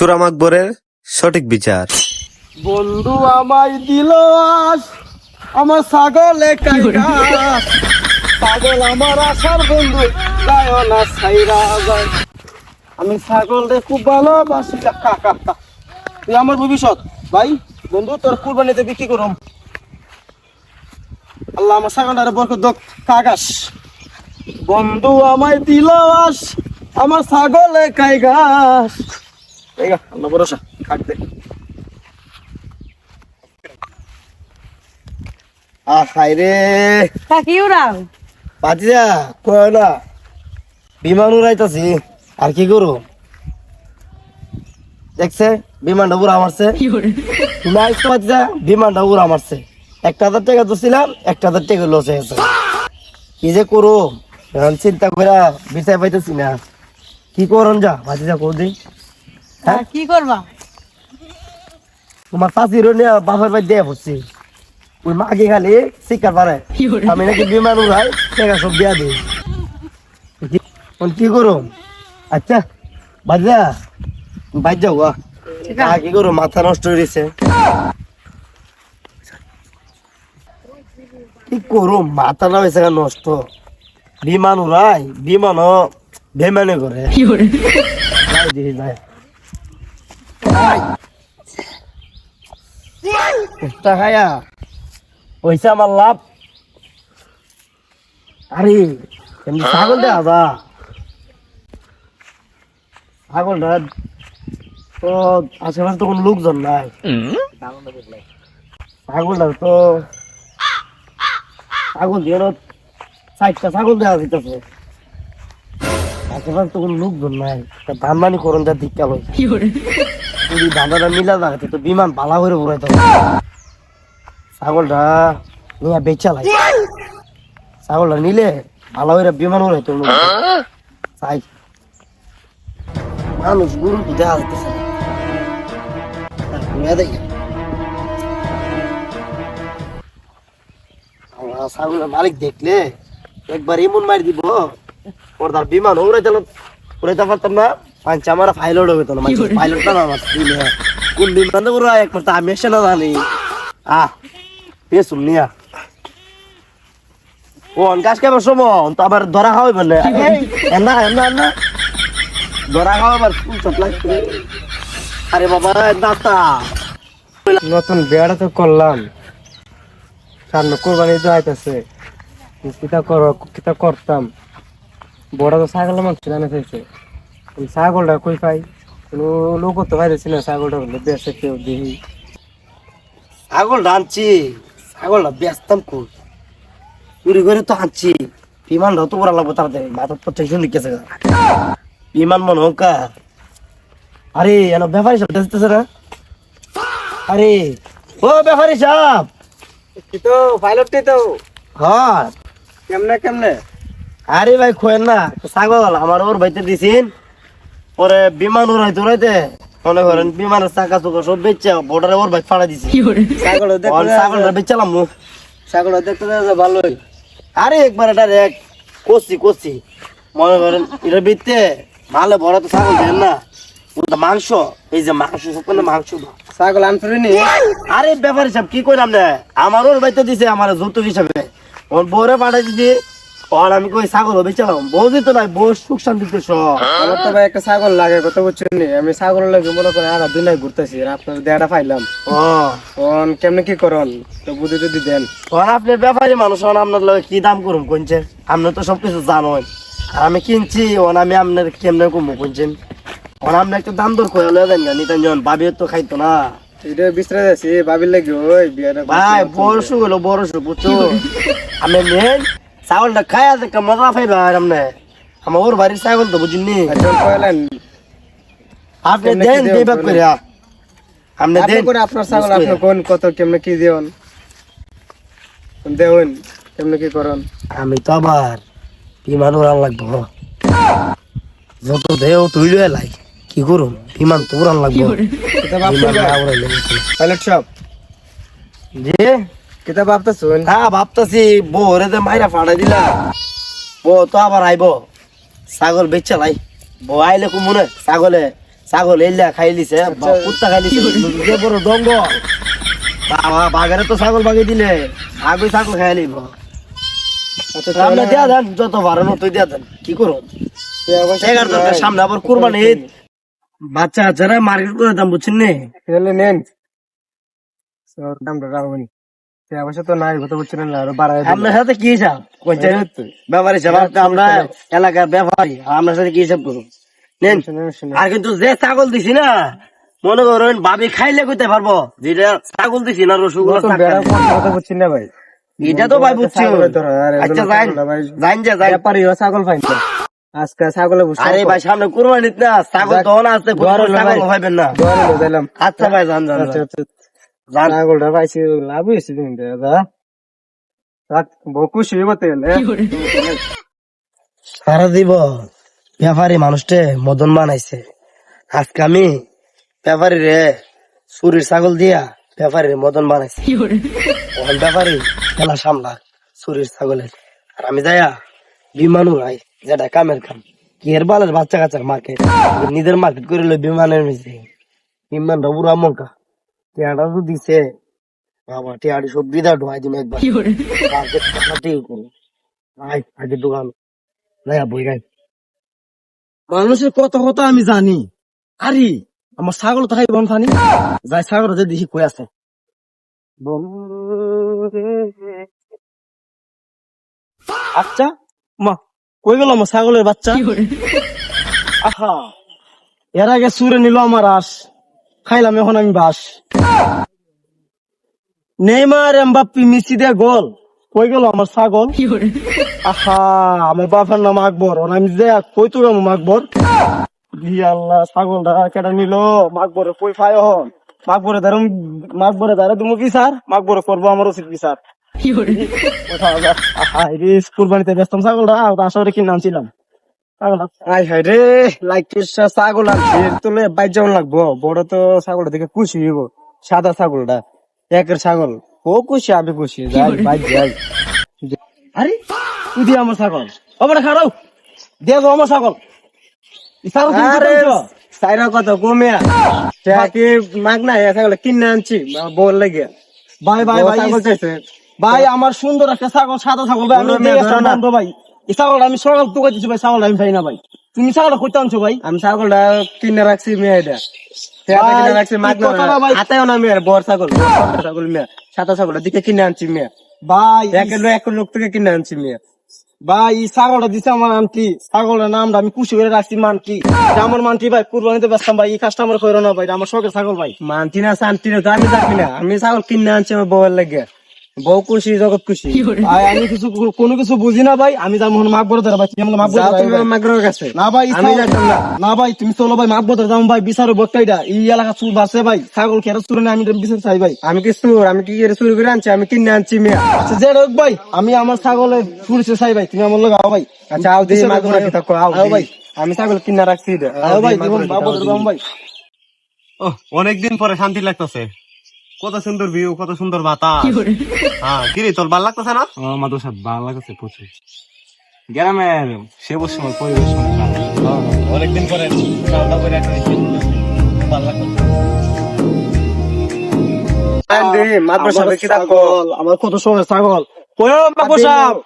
সুরাম আকবরের সঠিক বিচার। বন্ধু আমায় দিল আস, আমার ছাগলে কাইগাস, ছাগল আমার আশার বন্ধু যায় না ছাইরা যায়। আমি ছাগল রে খুব ভালোবাসি, কাকা তুই আমার ভবিষ্যৎ ভাই বন্ধু, তোর কুরবানিতে বিক্রি করুম। আল্লাহ আমার ছাগলটারে বরকত দক কাকাস। বন্ধু আমায় দিল আস, আমার ছাগলে কাইগাস। এই আল্লাহ ভরসা, থাকবে। হাই রে কাকি উড়াও পাতিজা কয় না, বিমান উড়াইতাছি আর কি করু। দেখছে বিমানটা উড়া মারছে, পাতিজা বিমানটা উড়া মারছে। 1,000 টাকা তো ছিলাম, 1,000 টাকা লস হয়ে গেছে। কি যে করু এখন চিন্তা করে বিচার পাইতেছি না, কি করুন যা পাতিজা কর দিই। হ্যাঁ কি করবা? তোমার চাষির বাপের বাড়ি দিয়ে পড়ছি, ওই মাকে খালি শিকার পারে আমি নাকি বিমান উড়াই, টাকা সব দিয়া দিই। কি করো? আচ্ছা বাজা বাজ যাও গা, কি করো মাথা নষ্ট হয়ে গেছে। কি করো মাথা না হয়েছে নষ্ট, বিমান উড়াই বিমানও বেমানে করে। যাই দিই যাই খায়া পয়সা আমার লাভ। আরে এমনি ছাগল দেওয়া যা, ছাগলটা তো আশেপাশে তো কোনো লোকজন নাই, ছাগলটা তো ছাগল দিয়ে 4টা ছাগল দেওয়া যেতেছে, আশেপাশে তো কোনো লোকজন নাই। ধান মানি করুন যা দিকটা হয়, যদি ধানটা মিলা যাচ্ছে তো বিমান ভালো করে উড়াইতে হবে। ছাগলটা নিয়ে বেচা লাগে, ছাগলটা নিলে ভালো করে বিমান উড়াইতে হবে। চাই মানুষ গরু তো দেখা যাচ্ছে ছাগলের মালিক দেখলে একবার এমন মারি দিব, ওর তার বিমান উড়াইতে পারতাম না। আমার পাইলট হবে তো না, পাইলট না আমার কোন বিমান উড়া একবার তো আমি এসে না জানি। শুনিয়া ও গাছ খাবার সময় তো আবার ধরা খাওয়াই বলে না না ধরা খাওয়াবার লাগছে। আরে বাবা দাতা নতুন বেড়া তো করলাম, সামনে কোরবানি তো আইতেছে, কিতা করতাম। বড় তো ছাগলের মাংস জানা চাইছে, ছাগলটা কই পাই কোনো লোক তো পাইতেছি না। ছাগলটা হলে বেসে কেউ দিই, ছাগলটা আনছি, ছাগলটা বেচতাম কই চুরি করে তো আনছি। বিমানটাও তো ওরা লাগবো তাড়াতাড়ি, মাথার তো টেনশন লিখেছে বিমান মনে হোক। আরে এলো ব্যাপারী সব দেখতেছে না। আরে ও ব্যাপারী সাহেব, তো পাইলটটি তো হ্যাঁ কেমনে কেমনে। আরে ভাই খোয়েন না ছাগল আমার ওর ভাইতে দিছিন, পরে বিমান উড়াইতে উড়াইতে মনে করেন বিমানের চাকা চোখা সব বেচছে বর্ডারে ওর ভাই ফাড়া দিছি। ছাগলটা বেচালাম, ছাগলটা দেখতে ভালোই। আরে একবার ডাইরেক্ট কষি মনে করেন এটা বিতে ভালো বড় তো ছাগল দেন না, মাংস এই যে মাংস সবখানে মাংস ছাগল আনফিনি। আরে ব্যাপারী সব কি করলাম না, আমার ওর বাইতে দিছে আমার যৌতুক হিসাবে, ওর বউরে পাঠাই দিছি। আর আমি কই ছাগল বেচালাম, বউ দিত নাই, বউ সুখ শান্তি আমার তো ভাই একটা ছাগল লাগে কত বুঝছেন নি। আমি ছাগল লাগে মনে করে আর দুই নাই ঘুরতেছি, আপনার দেয়াটা পাইলাম। কেমনে কি করন তো বুঝে যদি দেন। আপনার ব্যাপারী মানুষ আপনার লগে কি দাম করুন কোনছে, আপনি তো সবকিছু জানেন। আর আমি কিনছি আমি আপনার কেমনে কমবো কোনছেন, আপনি একটা দাম দর করে লয়ে দেন নিতেন যখন বাবিও তো খাইতো না। এটা বিশ্রাই আছি বাবির লাগে ওই বিয়াটা ভাই বড়শু হলো বড়শু বুঝছো। আমি নেন ছাগলটা খাইয়া একটা মজা পাইবা আপনি, আমার ওর বাড়ির ছাগল তো বুঝিনি। আপনি দেন বিভাগ করে আপনি দেন করে আপনার ছাগল আপনি কোন কত কেমনে কি দেন দেন কেমনে কি করেন। আমি তো আবার বিমান উড়ান লাগবো, যত দেও তুই লয়ে লাই কি করুম, বিমান তো উড়ান লাগবো। পাইলট সাহেব জি কিতা ভাবতেছেন? হ্যাঁ ভাবতেছি বউরে যে মাইরা ফাড়াই দিলা, বউ তো আবার আইব ছাগল বেচা লাই। বউ আইলে কুমনে ছাগলে ছাগল এলিয়া খাই লিছে কুত্তা খাই লিছে যে বড় দঙ্গ বাবা বাঘের তো ছাগল বাগি দিলে আগে ছাগল খাই লিব আপনি দিয়া দেন যত ভালো মতো দিয়া দেন কি করো সামনে আবার কুরবানি ঈদ বাচ্চা যারা মার্কেট করে দাম বুঝছেন নে নেন দামটা রাখবেন অবশ্য তো নাই কথা বুঝছেন না আরো বাড়ায় আপনার সাথে কি হিসাব ব্যাপার হিসাব আমরা এলাকার ব্যাপারী আপনার সাথে কি হিসাব করুন নেন আর কিন্তু যে ছাগল দিছি না মনে করেন ভাবি খাইলে কইতে পারবো যেটা ছাগল দিছি না রসগোল্লা কথা বুঝছেন না ভাই এটা তো ভাই বুঝছি আচ্ছা যাইন যে যাই ব্যাপারী ছাগল পাইন আজকে ছাগলে বুঝছি আরে ভাই সামনে কুরবানি না ছাগল তো না আছে ছাগল হইবেন না দিলাম আচ্ছা ভাই যান যান ছাগলটা পাইছি লাভ হয়েছে তুমি দাদা বহু খুশি হতে সারা দিব ব্যাপারী মানুষটে মদন বানাইছে আজকে আমি ব্যাপারী রে চুরির ছাগল দিয়া ব্যাপারী মদন বানাইছে ব্যাপারী খেলা সামলা চুরির ছাগলের আর আমি যাইয়া বিমান উড়াই যেটা কামের কাম কি এর বালের বাচ্চা কাচ্চার মার্কেট নিজের মার্কেট করে লো বিমানের মিশে বিমানটা উড়া মঙ্কা টিয়াটা তো দিছে বাবা টিয়াটি সব বিদা ঢোয়াই দিন একবার মার্কেট করো আগে দোকান যাইয়া বই গাই মানুষের কত কথা আমি জানি আরে আমার ছাগল তো খাই বন ফানি যাই ছাগল যে দেখি কই আছে আচ্ছা মা কই গেল আমার ছাগলের বাচ্চা আহা এর আগে সুরে নিল আমার আস খাইলাম এখন আমি বাস নেইমার এমবাপ্পি মেসি দিয়ে গোল কই গেল আমার ছাগল আহা আমার বাবার নাম আকবর ওর আমি যে কই তো আকবর আল্লাহ ছাগলটা কেটা নিল মাকবরে কই ফাই হন মাকবরে দাঁড়া তুমি বিচার মাকবরে করবো আমার উচিত বিচার কুরবানিতে ব্যস্ত ছাগলটা আসলে কিনে আনছিলাম রে ছাগল আনছি তোলে বাইর যেমন লাগবো বড় তো ছাগলটা দেখে খুশি হইব সাদা ছাগলটা একের ছাগল ও খুশি আমি খুশি যাই বাইর যাই আরে তুই দিয়ে আমার ছাগল ওপরে খারাও দেখো আমার ছাগল সাইরা কত কমিয়া কি মাগ না ছাগল কিনে আনছি বল লাগে ভাই ভাই ভাই ছাগল চাইছে ভাই আমার সুন্দর একটা ছাগল সাদা ছাগল ভাই আমি ভাই এই ছাগলটা আমি সকাল তো দিচ্ছি ভাই ছাগলটা আমি পাই না ভাই তুমি ছাগলটা করতে আনছো ভাই আমি ছাগলটা কিনে রাখছি মেয়েটা কিনে রাখছি হাতেও না মেয়ের বর ছাগল ছাগল মেয়ে সাদা ছাগলটা দিকে কিনে আনছি মেয়ে ভাই এক লোক থেকে কিনে আনছি মেয়ে ভাই এই ছাগলটা দিছে আমার আন্টি ছাগলের নামটা আমি খুশি করে রাখছি মানটি আমার মানটি ভাই কুরবানিতে ব্যস্তাম ভাই এই কাজটা আমার করে না ভাই আমার শখের ছাগল ভাই মানতি না শান্তি না তো আমি যাবি না আমি ছাগল কিনে আনছি আমার বউয়ের লাগে বউ খুশি জগৎ খুশি ভাই আমি কোনো কিছু বুঝি না ভাই আমি যাবো মাকবর ধরে ভাই মাকড়ের কাছে না ভাই আমি যাইতাম না না ভাই তুমি চলো ভাই মাকবর ধরে যাবো ভাই বিচারো বক্তাইটা এই এলাকা চুর বাসে ভাই ছাগল খেরা চুরে না আমি বিচার চাই ভাই আমি কি করে চুরি করে আনছি আমি কিনে আনছি মেয়ে আচ্ছা যে রোগ ভাই আমি আমার ছাগলের চুরিছে চাই ভাই তুমি আমার লোক আও ভাই আচ্ছা আও দিই মাকড় আও ভাই আমি ছাগল কিনে রাখছি ভাই মাকবর ধরে যাবো ভাই অনেকদিন পরে শান্তি লাগতেছে কত সুন্দর ভিউ কত সুন্দর বাতাস হ্যাঁ কিরে তোর ভাল লাগতেছে না মাদু সাহেব ভালো লাগছে প্রচুর গ্রামের সে সময় পরিবেশ অনেকদিন পরে ভাল লাগতেছে আমার কত শখের ছাগল কয়ো মাকবর সাহেব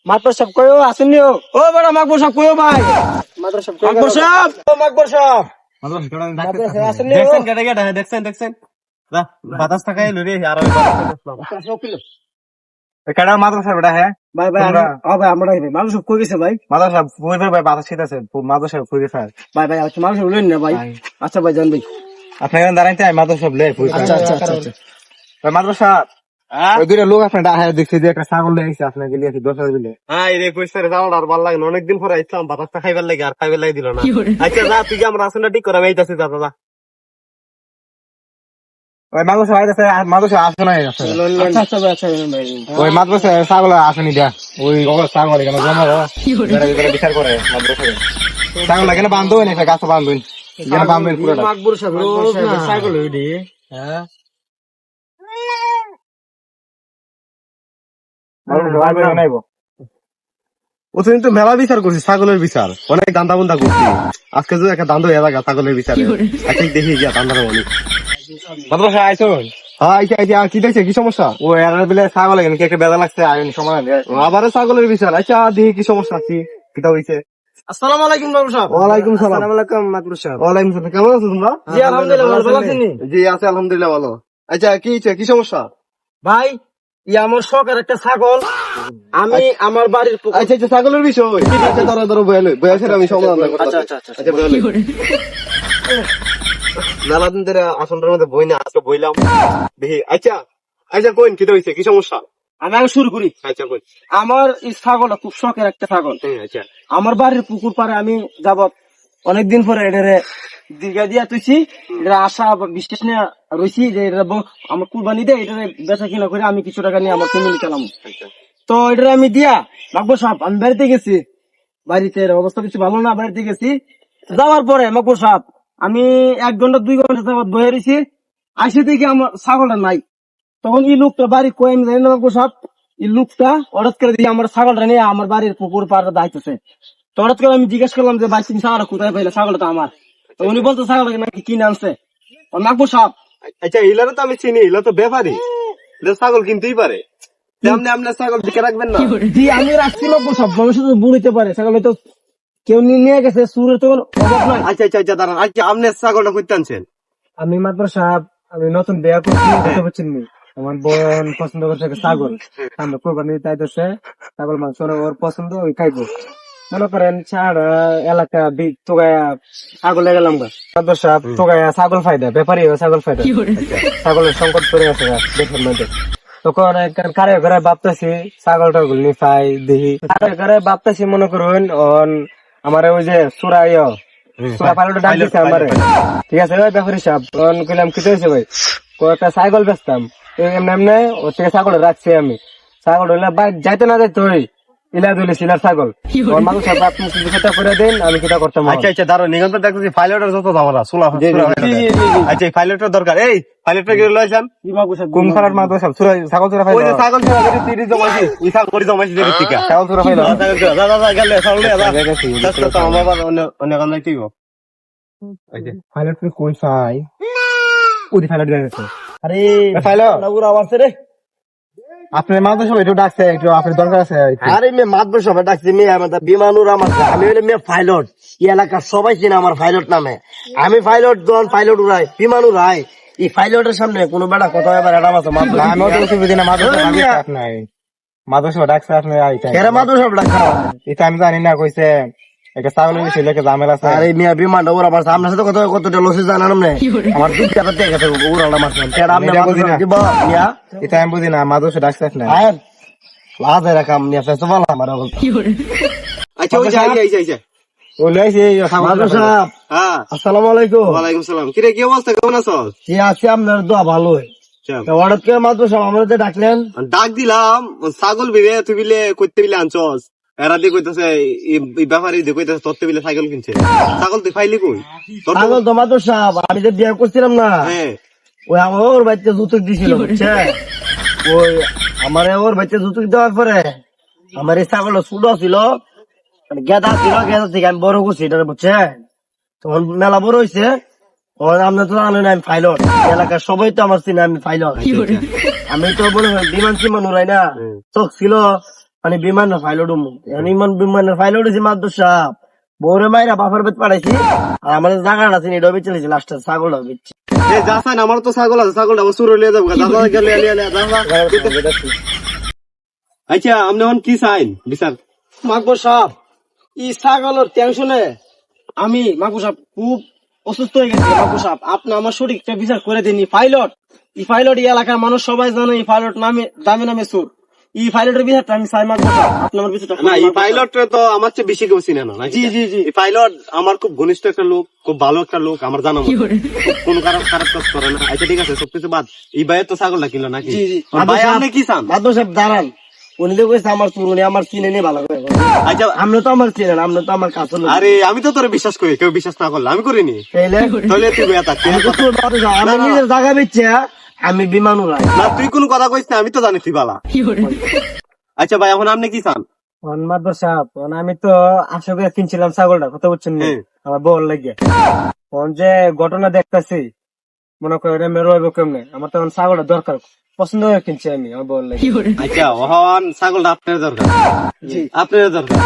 মাদু সাহেব কয়ো আসেননি ও বেটা মাকবর সাহেব কয়ো ভাই মাদু সাহেব মাকবর সাহেব ও মাকবর সাহেব দেখছেন বাতাসটা খাই রে আর কেডা মাদ্রাসা বেটা হ্যাঁ ভাই ভাই ভাই আমরা মানুষ কই গেছে ভাই মাদ্রাসা ভাই বাতাস শীত আছে মাদ্রাসা কই গেছে ভাই ভাই আচ্ছা মানুষ বলেন না ভাই আচ্ছা ভাই জান ভাই আপনি এখানে দাঁড়াইতে মাদ্রাসা লে আচ্ছা আচ্ছা আচ্ছা ভাই মাদ্রাসা ওই দুইটা লোক আপনি ডাহায় দেখছি যে একটা ছাগল লেগেছে আপনাকে লিয়েছে 10,000 দিলে হ্যাঁ রে কইছে রে যাওয়ার আর ভালো লাগে না অনেকদিন পরে আইছিলাম বাতাসটা খাইবার লাগে আর খাইবার লাগে দিল না আচ্ছা যা তুই আমরা আসলে ঠিক করে আমি আইতাছি যা দাদা ওই মাদ্রাসা আইতাছে মাদ্রাসা আসে না আচ্ছা আচ্ছা ভাই আচ্ছা ভাই ওই মাদ্রাসা ছাগল আসেনি দেয়া ওই ছাগল এখানে জমা বিচার করে মাদ্রাসা ছাগল এখানে বান্ধব না গাছ বান্ধব এখানে বান্ধব পুরোটা মাকবর সাহেব ছাগল হইডি হ্যাঁ নাইবো প্রতিদিন তো মেলা বিচার করছি, ছাগলের বিচার অনেক দান্দা বন্দা করছি। আজকে যদি একটা দান্দ হয়ে লাগা ছাগলের বিচারে, আজকে দেখি গিয়া দান্দার অনেক। মাদ্রাসা আইছো হ্যাঁ আইসা আইসা কি দেখছে, কি সমস্যা? ও এর বিলে ছাগল এখানে কি একটা বেদা লাগছে আইন সমাধান দে। আবার ছাগলের বিচার, আচ্ছা দেখি কি সমস্যা আছে, কিটা হইছে। আসসালামু আলাইকুম বাবু সাহেব। ওয়ালাইকুম সালাম। আসসালামু আলাইকুম মাদরু সাহেব। ওয়ালাইকুম সালাম, কেমন আছো তোমরা? জি আলহামদুলিল্লাহ ভালো আছেন নি? জি আছে আলহামদুলিল্লাহ ভালো। আচ্ছা কি হইছে, কি সমস্যা? ভাই ই আমার শখের একটা ছাগল, আমি আমার বাড়ির পুকুর- আচ্ছা আচ্ছা ছাগলের বিষয়, আচ্ছা ধরো ধরো বয়ালো বয়াসের আমি সমাধান করতে। আচ্ছা আচ্ছা আচ্ছা আচ্ছা বয়ালো মেলা দিন ধরে আসনটার মধ্যে বই না, আজকে বইলাম দেখি। আচ্ছা আচ্ছা কোন কি হইছে, কি সমস্যা? আমি আগে শুরু করি। আচ্ছা কোন। আমার এই ছাগলটা খুব শখের একটা ছাগল। আচ্ছা আমার বাড়ির পুকুর পাড়ে আমি যাবত অনেকদিন পরে এটারে দীর্ঘা দিয়া তুইছি, এটা আশা বা বিশ্বাস নিয়ে রয়েছি যে এটা আমার কুরবানি দেয়, এটা বেচা কিনা করে আমি কিছু টাকা নিয়ে আমার ফ্যামিলি চালাম। আচ্ছা তো এটা আমি দিয়া মাকবর সাহেব আমি বাড়িতে গেছি, বাড়িতে অবস্থা কিছু ভালো না, বাড়িতে গেছি। যাওয়ার পরে মাকবর সাহেব আমি 1 ঘন্টা 2 ঘন্টা যাবত বয়ে রয়েছি, আসে দেখি আমার ছাগলটা নাই। তখন এই লোকটা বাড়ি কয়ে আমি জানি না মাকবর সাহেব, এই লোকটা হঠাৎ করে দিয়ে আমার ছাগলটা নিয়ে আমার বাড়ির পুকুর পাড়ে দাইতেছে। তো হঠাৎ করে আমি জিজ্ঞেস করলাম যে ভাই তুমি ছাগলটা কোথায় পাইলে, ছাগলটা তো আমার। তো উনি বলতো ছাগলটা নাকি কিনে আনছে। মাকবর সাহেব আচ্ছা ইলারও তো আমি চিনি, ইলা তো ব্যাপারী, এটা ছাগল কিনতেই পারে। তেমনি আপনার ছাগল দিকে রাখবেন না। জি আমি রাখছি মাকবর সাহেব, মানুষের তো বুড়িতে পারে, ছাগল তো কেউ নিয়ে গেছে, সুরের তো কোনো অভাব নাই। আচ্ছা আচ্ছা আচ্ছা দাঁড়ান, আচ্ছা আপনার ছাগলটা করতে আনছেন? আমি মাকবর সাহেব আমি নতুন বিয়া করছি, বুঝতে পারছেন নি? আমার বোন পছন্দ করছে একটা ছাগল, আমরা কোরবানি তাই দিচ্ছে, ছাগল মাংস ওর পছন্দ ওই খাইবো। মনে করেন ছাড় এলাকা তোগায়া ছাগল গেলাম গা, মাকবর সাহেব তোগায়া ছাগল ফায়দা, ব্যাপারী ছাগল ফায়দা, ছাগলের সংকট পড়ে গেছে দেশের মধ্যে। তখন কারে ঘরে ভাবতেছি ছাগলটা গুলি পাই দেখি, কারে ঘরে ভাবতেছি মনে করুন আমার ওই যে সুরাই পাইলটটা ডাক দিচ্ছে আমারে, ঠিক আছে ওই ব্যাপারী সাহেব কইলাম কি হয়েছে ভাই, একটা ছাগল বেচতাম এমনি এমনি ওর থেকে ছাগল রাখছি আমি, ছাগল হইলে বাইক যাইতে না যাইতে ওই ইলা দিলে শিলার ছাগল। মানুষ সাহেব আপনি চিকিৎসাটা করে দেন, আমি কিটা করতাম। আচ্ছা আচ্ছা দাঁড়ান, নিগন্ত দেখতেছি ফাইলটার যত ঝামেলা সোলা। আচ্ছা এই ফাইলটার দরকার, এই ফাইলটা কি লইছেন? কোন খারাপ মাদর সাহেব ছাগল চোরা ওই যে ছাগল ছিল যেটা 30 জমাইছি, ওই ছাগল জমাইছি যেটা ঠিক আছে। ছাগল চোরা ফাইল দাদা দাদা গেলে ছাগল নিয়ে যা তো আমার বাবা অন্য অন্য কাম নাই তুইও। আচ্ছা ফাইলট কই চাই ওদি ফাইলট গেছে। আরে ফাইল নাগুর আওয়াজ রে, আপনার মাদর সবাই একটু ডাকছে, একটু আপনার দরকার আছে। আরে মে মাদর সবাই ডাকছি, মেয়ে আমাদের বিমানুর আমার, আমি হইলে মেয়ে পাইলট, এই এলাকার সবাই চিনে আমার পাইলট নামে। আমি পাইলট জন পাইলট উড়াই, বিমান উড়াই। এই পাইলটের সামনে কোনো বেড়া কথা এবার এটা আছে মাদর, আমিও তো সুবিধা না, মাদর নাই মাদর সবাই ডাকছে আপনি কেরা মাদর সব ডাকা। এটা আমি জানি না, কইছে একটা ছাগলের বিষয় লেখে ঝামেলা আছে। আরে মেয়ে বিমানটা ওরা আমার আপনার সাথে কথা কতটা লসে জানান না, আমার 2 টাকা দিয়ে গেছে উড়ালটা মারছেন কেরা আপনি এটা বুঝি না। দিব মিয়া। এটা আমি বুঝি না, মাদর সবাই ডাকছে আপনি। আয় লাজে রাখাম নিয়ে ফেসে বলা আমার বলতো। আচ্ছা ওই যে আইছে আইছে ও লইছে মাদর সাহেব হ্যাঁ আসসালামু আলাইকুম। ওয়ালাইকুম সালাম। কি রে কি অবস্থা, কেমন আছো? জি আছি, আপনার দোয়া ভালোই। আচ্ছা হঠাৎ করে মাদর সাহেব আমাদের ডাকলেন? ডাক দিলাম, ছাগল বিলে তুই বিলে করতে বিলে আনছস, এরা দিয়ে কইতেছে এই ব্যাপারে দিয়ে কইতেছে তোর বিলে সাইকেল কিনছে, ছাগল তুই ফাইলি কই? তোর তো- পাগল তো মাদর সাহেব, আমি যে বিয়ে করছিলাম না, হ্যাঁ ওই আমার ওর বাচ্চা যৌতুক দিছিল বুঝছে, ওই আমার ওর বাচ্চা যৌতুক দেওয়ার পরে আমার এই ছাগলটা ছোট ছিল, মানে গেদা ছিল, গেদা থেকে আমি বড় করছি এটা বুঝছে, তখন মেলা বড় হয়েছে। আপনি তো জানেন আমি পাইলট, এলাকার সবাই তো আমার চিনে আমি পাইলট। আমি তো বলে বিমান সিমান উড়াই না, চোখ ছিল মানে বিমানের পাইলট ইমান বিমানের পাইলট হয়েছি মাদুর সাহেব, বৌরে মাইরা বাপের বেদ পাঠাইছি, আর আমার জায়গাটা আছে এটাও বেচেছি, লাস্টে ছাগলটা বেচছি। এই যাচ্ছেন, আমার তো ছাগল আছে, ছাগলটা আবার চুরে লিয়ে যাবো, দাদা গেলে দাদা। আচ্ছা আপনি এখন কি চাইন বিচার? মাকবর সাহেব এই ছাগলের টেনশনে আমি মাকবর সাহেব খুব অসুস্থ হয়ে গেছি। মাকবর সাহেব আপনি আমার সঠিক বিচার করে দিন। পাইলট এই পাইলট এই এলাকার মানুষ সবাই জানে এই পাইলট নামে দামে নামে সুর, এই পাইলটের বিচারটা আমি চাই মাকবর সাহেব, আপনি আমার বিচারটা না এই পাইলট তো আমার চেয়ে বেশি কেউ চিনে না। জি জি জি এই পাইলট আমার খুব ঘনিষ্ঠ একটা লোক, খুব ভালো একটা লোক, আমার জানা মতো কোনো খারাপ কাজ করে না। আচ্ছা ঠিক আছে, সবকিছু বাদ, এই ভাইয়ের তো ছাগলটা কিনলো নাকি? জি জি ভাই আপনি কি চান? মাকবর সাহেব দাঁড়ান, উনি তো কইছে আমার চুর, উনি আমার চিনে নিয়ে ভালো করে। আচ্ছা আপনি তো আমার চিনেন, আপনি তো আমার কাছে লোক। আরে আমি তো তোরে বিশ্বাস করি, কেউ বিশ্বাস না করলে আমি করিনি। তাইলে তাহলে তুই বেয়া থাক। আমি তো চোর মাদর সাহেব, আমি নিজের জায়গা বেচছে, আমি বিমান উড়াই। না তুই কোনো কথা কইস না, আমি তো জানি তুই বালা। আচ্ছা ভাই এখন আপনি কি চান? মাদবর সাহেব আমি তো আশা করে কিনছিলাম ছাগলটা, কথা বলছেন না হ্যাঁ। আমার বউর লাগে। যে ঘটনা দেখতেছি মনে করেন রইব কেমনে, আমার তখন ছাগলটা দরকার, পছন্দ হয়ে কিনছি আমি আমার বউর লাগে। আচ্ছা ওহন ছাগলটা আপনার দরকার, আপনার দরকার।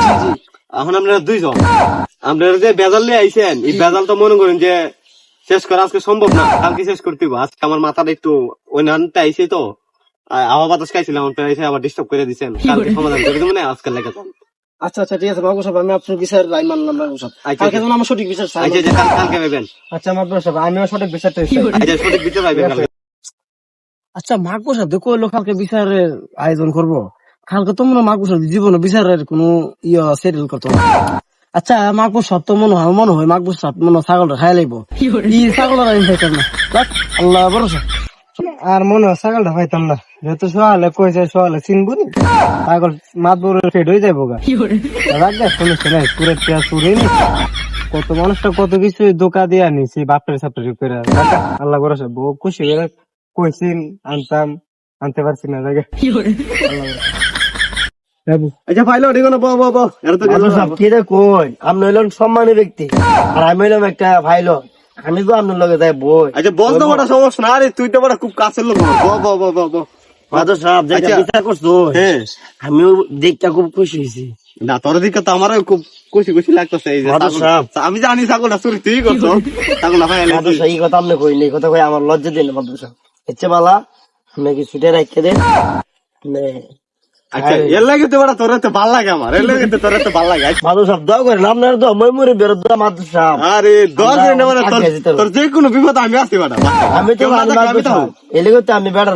এখন আপনারা দুইজন, আপনারা যে বেজাল নিয়ে আইছেন, এই বেজাল তো মনে করেন যে শেষ করা আজকে সম্ভব না, কালকে শেষ করতে হবে। আজকে আমার মাথাটা একটু ওই নানতে আইছে তো, হাওয়া বাতাস খাইছিলাম, আপনারা এসে আবার ডিস্টার্ব করে দিচ্ছেন। কালকে সমাধান করে দেবো না, আজকাল লেগে যান। আচ্ছা আচ্ছা ঠিক আছে মাদবর সাহেব, আমি আপনার বিচার রায় মানলাম মাদবর সাহেব। আচ্ছা, কালকে যেন আমার সঠিক বিচার চাই। আচ্ছা কালকে পাবেন। আচ্ছা মাদবর সাহেব, আমিও সঠিক বিচারটা চাই। আচ্ছা সঠিক বিচার পাইবেন কালকে। আচ্ছা মাদবর সাহেব দেখো কালকে বিচারের আয়োজন করবো, কালকে তো মনে হয় মাদবর সাহেব জীবনে বিচারের কোনো সেটেল করতো না। আচ্ছা মাকবুর সাহেব তো মনে হয় মাকবুর সাহেব মনে হয় ছাগলটা খাই লাগবো, ই ছাগলটা আমি খাইতাম না, যাক, আল্লাহ ভরসা। আর মনে হয় ছাগলটা খাইতাম না, যেহেতু সোয়ালে কইছে সোয়ালে চিনবো নি, ছাগল মাতবরের ফেড হয়ে যাবো গা। রাখ দেখ সমস্যা নাই, পুরে পেঁয়াজ পুরে নি, কত মানুষটা কত কিছু দোকা দিয়ে আনিছি বাপের সাপের করে। যাক, আল্লাহ ভরসা, বউ খুশি হয়ে কইছিন আনতাম, আনতে পারছি না, জায়গা আচ্ছা ফাইলো ঠিক না, বহ বহ বহ, এটা তো গেল সব। কি রে কই, আপনি হইলেন সম্মানী ব্যক্তি আর আমি হইলাম একটা ভাইলো, আমি তো আপনার লগে যাই বই। আচ্ছা বল তো বড় সমস্যা না, আরে তুই তো বড় খুব কাছের লোক, বহ বহ বহ বহ বহ। মাদর সাহেব যেটা আচ্ছা। বিচার করছো, হ্যাঁ আমিও দেখতে খুব খুশি হয়েছি। না, তোর দিকে তো আমারও খুব খুশি খুশি লাগতেছে। এই যে মাদর ছাগল- সাহেব। আমি জানি ছাগলটা চুরি তুই করছো, ছাগলটা ভাই মাদর সাহেব এই কথা আপনি কইনি, এই কথা কই আমার লজ্জা দিন মাদর সাহেব। ইচ্ছে বালা নাকি ছুটে রাখতে দেন আচ্ছা এর লাগে তো বড় তোর তো ভাল লাগে, আমার এর লাগে তো তোর তো ভাল লাগে। মাদর সাহেব দোয়া করেন, আপনার তো ময়মুরের বিরুদ্ধে মাদর সাহেব। আরে দশ আমরা মিনিট মানে আগে যেতে হবে। তোর যে কোনো বিপদ আমি আছি বেটা, আমি তো কেউ না থাকলে আমি তো এলিগে তো আমি বেড়া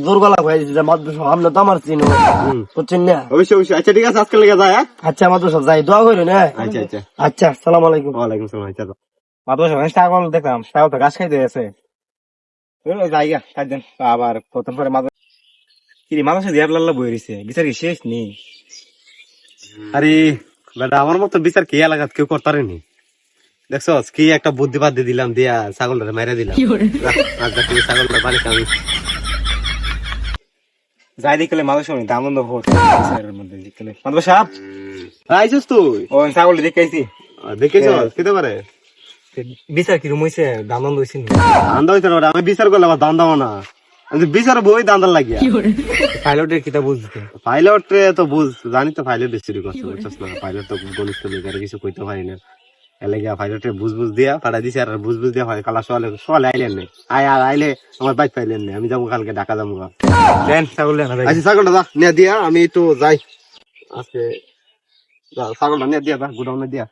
দুর্গলা হয়ে দিচ্ছি মাদর সাহেব, আপনি তো আমার চিনো বুঝছেন না। অবশ্যই অবশ্যই। আচ্ছা ঠিক আছে আজকে লেগে যায়। হ্যাঁ আচ্ছা মাদর সাহেব যাই, দোয়া করেন। হ্যাঁ আচ্ছা আচ্ছা, আচ্ছা, আসসালামু আলাইকুম। ওয়ালাইকুম সালাম। আচ্ছা মাদবর সাহেব ছাগল দেখলাম, ছাগল তো ঘাস খাইতে আছে জায়গা কাটদেন, আবার প্রথম পরে মাদবর কি মানুষের দিয়াবলাল্লা বই রয়েছে, বিচার কি শেষ নেই। আরে বেটা আমার মতো বিচার কি এলাকাত কেউ করতারেনি, দেখছো কি একটা বুদ্ধি বাদ্ধি দিলাম, দিয়া ছাগলটা মেরে দিলাম। ছাগলটা বাড়িতে আমি যাই দেখলে মানুষ আনন্দ ভোট বিচারের মধ্যে দেখলে মাদবর সাহেব আইসিস তুই, ও ছাগল দেখাইছি, দেখেছ খেতে পারে বিচার কিরম হয়েছে, আনন্দ হয়েছে দান্দা হইতে পারে। আমি বিচার করলে আবার দান্দা না, আমি বিচার বই দান্দার লাগিয়া। পাইলটের কিতা বুঝতে পাইলট তো বুঝ জানি তো, পাইলট চুরি করছে বুঝছস না, পাইলট তো ঘনিষ্ঠ লোক, আর কিছু কইতে পারি না। এলাকা পাইলটে বুঝ দিয়া পাঠা দিছে, আর বুঝ দিয়া হয় কালা সোয়ালে আইলেন নেই, আর আইলে আমার বাইক পাইলেন নেই, আমি যাবো কালকে ঢাকা যাবো। ছাগল আচ্ছা ছাগলটা যা নিয়ে দিয়া, আমি একটু যাই আজকে, ছাগলটা নিয়ে দিয়া গুডাউনে দিয়া।